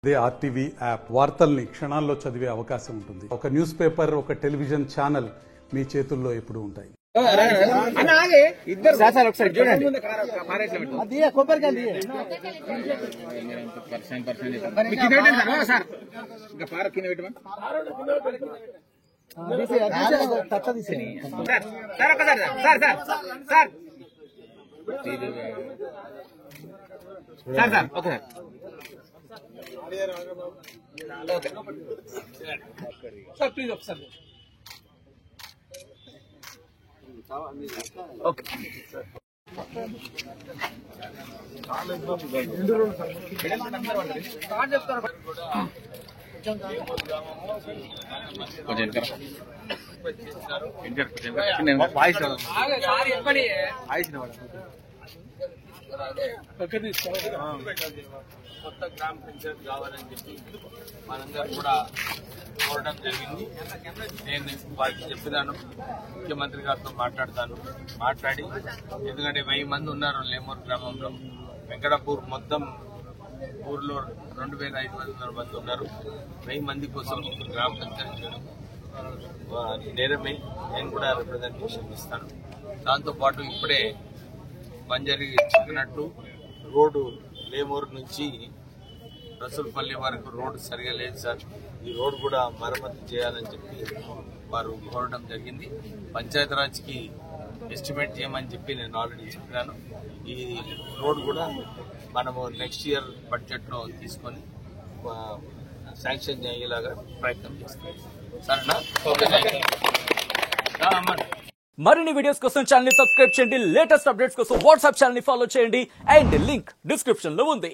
అదే RTV app వార్తల్ని క్షణాల్లో చదివే అవకాశం ఉంటుంది. ఒక న్యూస్ పేపర్, ఒక టెలివిజన్ ఛానల్ మీ చేతుల్లో ఎప్పుడూ ఉంటాయి. కొత్త గ్రామ పంచాయతీ కావాలని చెప్పి మనందరూ కూడా కోరడం జరిగింది. నేను వారికి చెప్పినాను, ముఖ్యమంత్రి గారితో మాట్లాడి ఎందుకంటే 1000 మంది ఉన్నారు లేమూరు గ్రామంలో. వెంకటాపూర్ మొత్తం ఊర్లో 2500 మంది ఉన్నారు. 1000 మంది కోసం గ్రామ పంచాయతీ నేరమే. నేను కూడా రిప్రజెంటేషన్ ఇస్తాను. దాంతోపాటు ఇప్పుడే బంజారీ చెప్పినట్టు రోడ్డు లేమూరు నుంచి రసూల్పల్లి వరకు రోడ్డు సరిగా లేదు సార్, ఈ రోడ్డు కూడా మరమ్మతు చేయాలని చెప్పి వారు కోరడం జరిగింది. పంచాయతీరాజ్కి ఎస్టిమేట్ చేయమని చెప్పి నేను ఆల్రెడీ చెప్పినాను. ఈ రోడ్ కూడా మనము నెక్స్ట్ ఇయర్ బడ్జెట్లో తీసుకొని శాంక్షన్ అయ్యేలాగా ప్రయత్నం చేస్తాం. సరేనా? మరిన్ని వీడియోస్ కోసం ఛానల్ ని సబ్స్క్రైబ్ చేయండి. లేటెస్ట్ అప్డేట్స్ కోసం వాట్సాప్ ఛానల్ ని ఫాలో చేయండి. అండ్ లింక్ డిస్క్రిప్షన్ లో ఉంది.